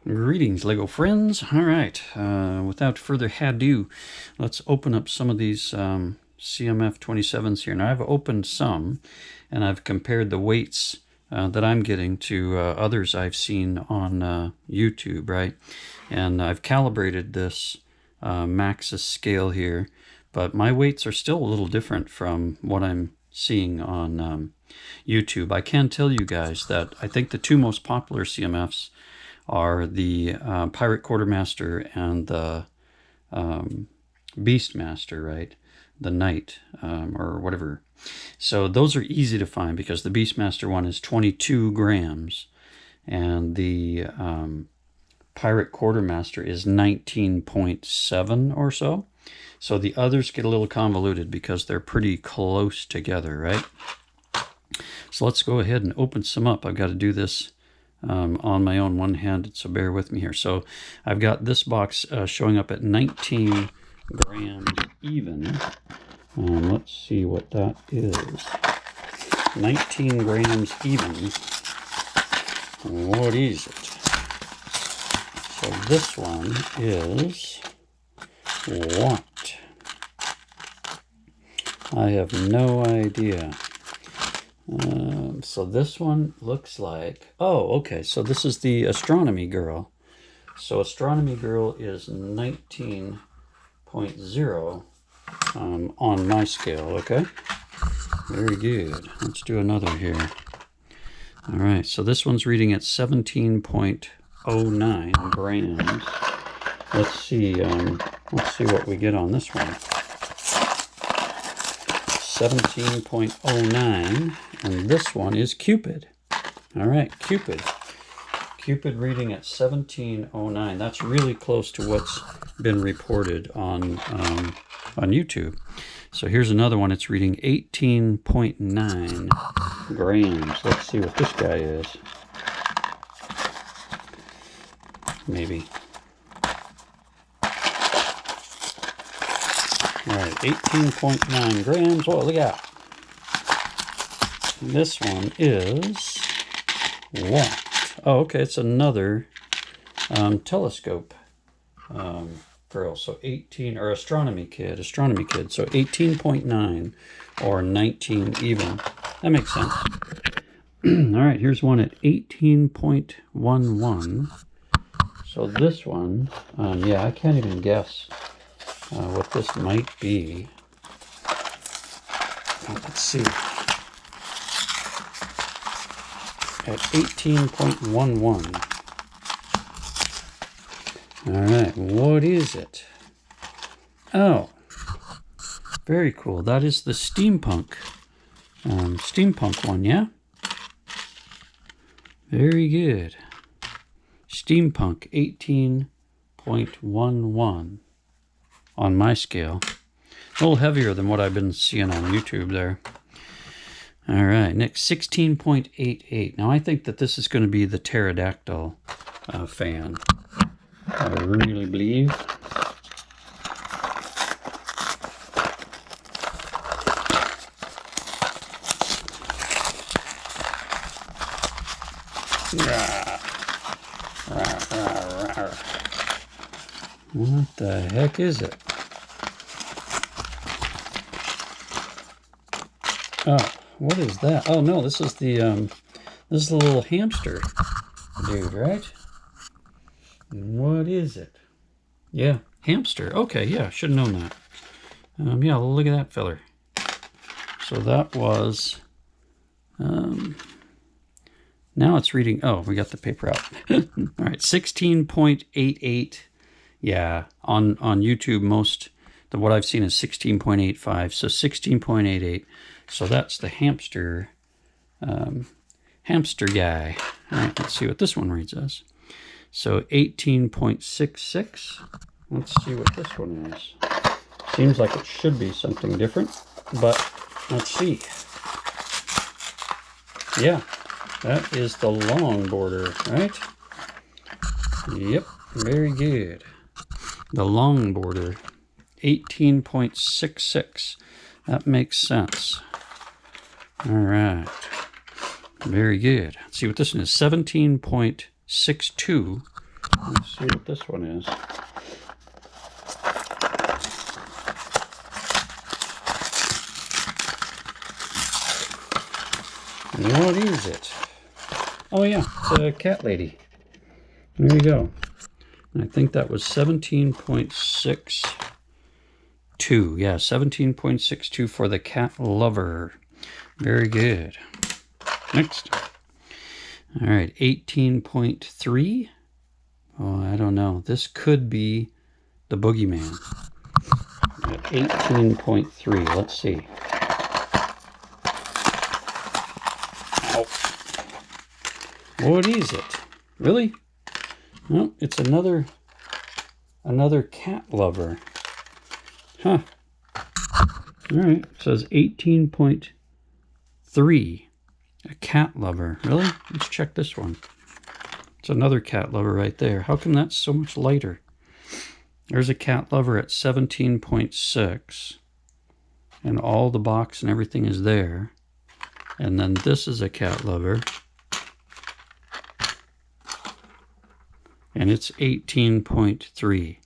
Greetings, Lego friends. All right, without further ado, let's open up some of these CMF 27s here. Now, I've opened some, and I've compared the weights that I'm getting to others I've seen on YouTube, right? And I've calibrated this Maxis scale here, but my weights are still a little different from what I'm seeing on YouTube. I can tell you guys that I think the two most popular CMFs are the Pirate Quartermaster and the Beastmaster, right? The Knight, or whatever. So those are easy to find because the Beastmaster one is 22 grams and the Pirate Quartermaster is 19.7 or so. So the others get a little convoluted because they're pretty close together, right? So let's go ahead and open some up. I've got to do this on my own one-handed, so bear with me here. So I've got this box showing up at 19 grams even. Let's see what that is. 19 grams even. What is it? So this one is what? I have no idea. So this one looks like, oh, okay, so this is the Astronomy Girl. So Astronomy Girl is 19.0 on my scale, okay? Very good. Let's do another here. All right, so this one's reading at 17.09 grams. Let's see what we get on this one. 17.09, and this one is Cupid. All right, Cupid reading at 17.09. That's really close to what's been reported on YouTube. So here's another one. It's reading 18.9 grams. Let's see what this guy is. Maybe. All right, 18.9 grams. What do we got? This one is what? Oh, okay, it's another telescope girl. So 18, or astronomy kid. So 18.9 or 19 even. That makes sense. All right, here's one at 18.11. So this one, yeah, I can't even guess what this might be. Let's see. At 18.11. All right, what is it? Oh, very cool. That is the steampunk one, yeah? Very good. Steampunk 18.11 on my scale. A little heavier than what I've been seeing on YouTube there. All right, next 16.88. Now I think that this is going to be the pterodactyl fan. I really believe. What the heck is it? Oh, what is that? Oh no, this is the little hamster dude, right? What is it? Yeah, hamster. Okay, yeah, should have known that. Yeah, look at that feller. So that was, now it's reading, oh, we got the paper out. All right, 16.88. Yeah, on YouTube, what I've seen is 16.85, so 16.88. So that's the hamster guy. All right, let's see what this one reads as. So 18.66. Let's see what this one is. Seems like it should be something different, but let's see. Yeah, that is the long border, right? Yep, very good. The long border, 18.66. That makes sense. All right. Very good. Let's see what this one is. 17.62 Let's see what this one is. What is it? Oh yeah, it's a cat lady. There you go. And I think that was 17.62. Yeah, 17.62 for the cat lover. Very good. Next. All right, 18.3. Oh, I don't know. This could be the boogeyman. At 18.3. Let's see. Ow. What is it? Really? No, it's another cat lover. Huh. All right. It says 18.3. A cat lover. Really? Let's check this one. It's another cat lover right there. How come that's so much lighter? There's a cat lover at 17.6. And all the box and everything is there. And then this is a cat lover. And it's 18.3.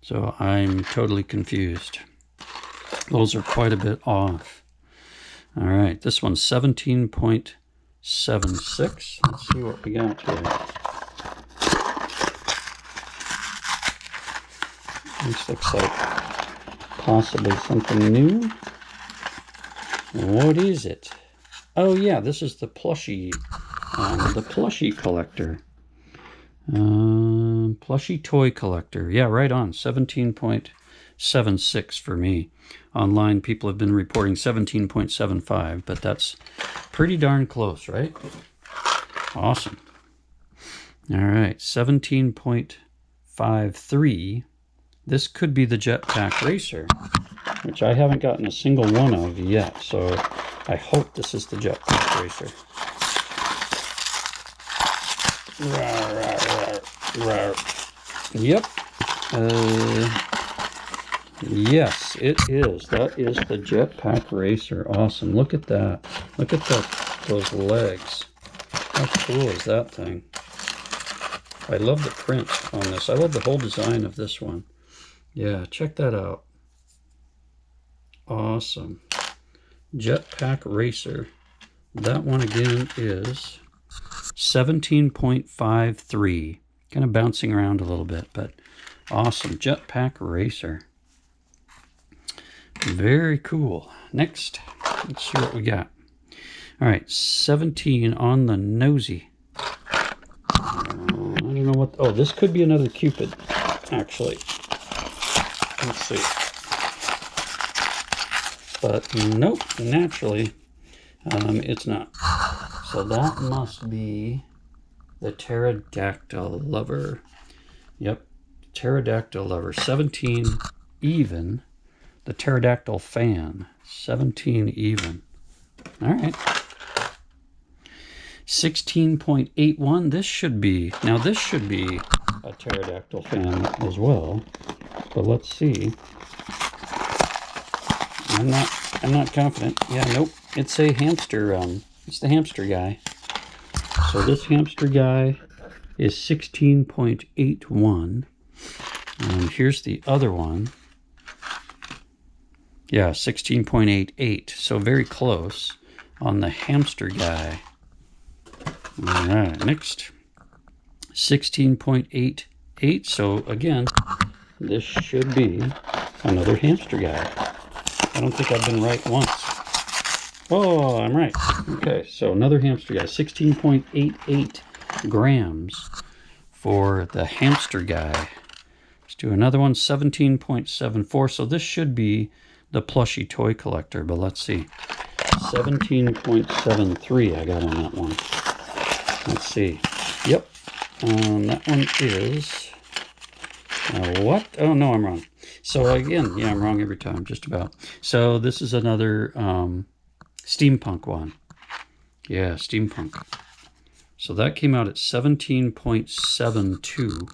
So I'm totally confused. Those are quite a bit off. All right, this one's 17.76. Let's see what we got here. This looks like possibly something new. What is it? Oh yeah, this is the plushie collector. Plushie toy collector. Yeah, right on. 17.76 for me. Online, people have been reporting 17.75, but that's pretty darn close, right? Awesome. All right, 17.53. This could be the Jetpack Racer, which I haven't gotten a single one of yet, so I hope this is the Jetpack Racer. Yep. Yes, it is. That is the Jetpack Racer. Awesome. Look at that. Look at those legs. How cool is that thing? I love the print on this. I love the whole design of this one. Yeah, check that out. Awesome. Jetpack Racer. That one again is 17.53. Kind of bouncing around a little bit, but awesome. Jetpack Racer. Very cool. Next, let's see what we got. All right, 17 on the nosy. I don't know what. Oh, this could be another Cupid, actually. Let's see. But nope, naturally, it's not. So that must be the pterodactyl lover. Yep, pterodactyl lover. 17 even. The pterodactyl fan. 17 even. All right. 16.81. This should be. Now this should be a pterodactyl fan as well. But let's see. I'm not confident. Yeah, nope. It's a hamster. It's the hamster guy. So this hamster guy is 16.81. Here's the other one. Yeah, 16.88. So very close on the hamster guy. All right, next. 16.88. So again, this should be another hamster guy. I don't think I've been right once. Oh, I'm right. Okay, so another hamster guy. 16.88 grams for the hamster guy. Let's do another one. 17.74. So this should be the plushie toy collector, but let's see. 17.73 I got on that one. Let's see. Yep. That one is... what? Oh, no, I'm wrong. So again, yeah, I'm wrong every time, just about. So this is another steampunk one. Yeah, steampunk. So that came out at 17.72.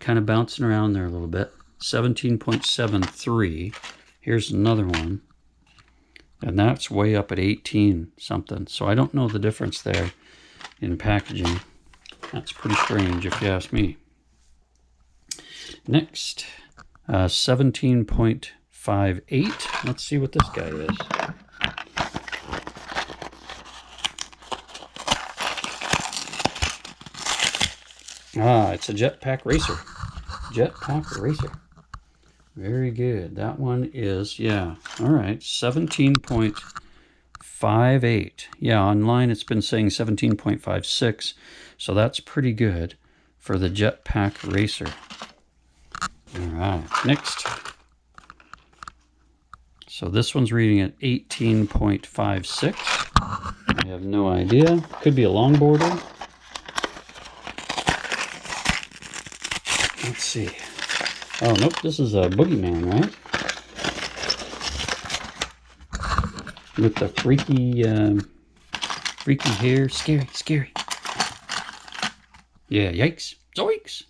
Kind of bouncing around there a little bit. 17.73. Here's another one. And that's way up at 18 something. So I don't know the difference there in packaging. That's pretty strange if you ask me. Next, 17.58. Let's see what this guy is. It's a Jetpack Racer. Jetpack Racer. Very good. That one is, yeah, all right, 17.58. Yeah, online it's been saying 17.56, so that's pretty good for the Jetpack Racer. All right, next. So this one's reading at 18.56. I have no idea. Could be a longboarder. Let's see. Oh, nope, this is a boogeyman, right? With the freaky hair. Scary, scary. Yeah, yikes. Zoinks!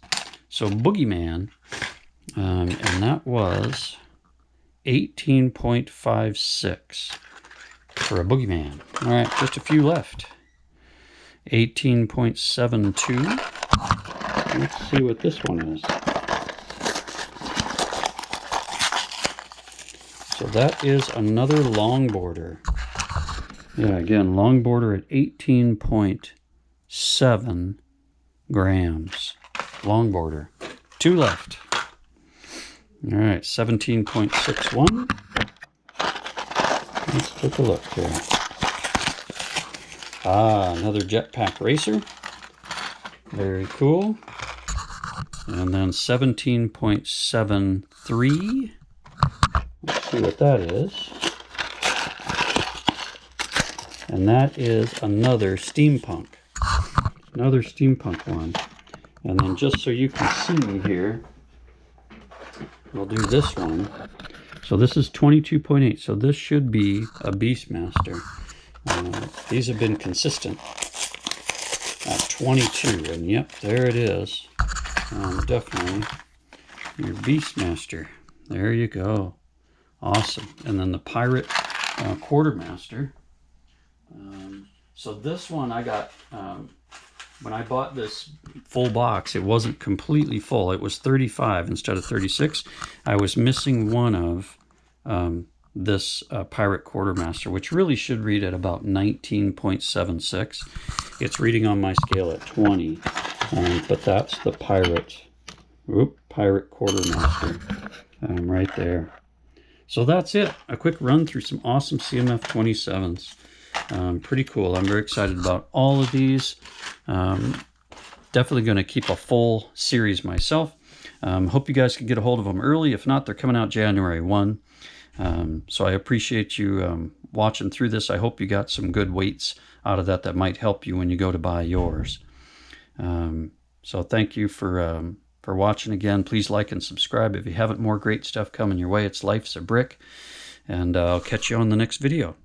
So, boogeyman. And that was 18.56 for a boogeyman. All right, just a few left. 18.72. Let's see what this one is. So that is another longboarder. Yeah, again, longboarder at 18.7 grams. Longboarder. 2 left. All right, 17.61. Let's take a look here. Another Jetpack Racer. Very cool. And then 17.73. Let's see what that is. And that is another steampunk. Another steampunk one. And then just so you can see here, we'll do this one. So this is 22.8. So this should be a Beastmaster. These have been consistent at 22. And yep, there it is. Definitely your Beastmaster. There you go. Awesome. And then the Pirate Quartermaster. So this one I got, when I bought this full box, it wasn't completely full. It was 35 instead of 36. I was missing one of this Pirate Quartermaster, which really should read at about 19.76. It's reading on my scale at 20, but that's the Pirate Quartermaster right there. So that's it. A quick run through some awesome CMF 27s. Pretty cool. I'm very excited about all of these. Definitely going to keep a full series myself. Hope you guys can get a hold of them early. If not, they're coming out January 1. So I appreciate you watching through this. I hope you got some good weights out of that might help you when you go to buy yours. So thank you for watching again. Please like and subscribe if you haven't. More great stuff coming your way. It's Life's a Brick. And I'll catch you on the next video.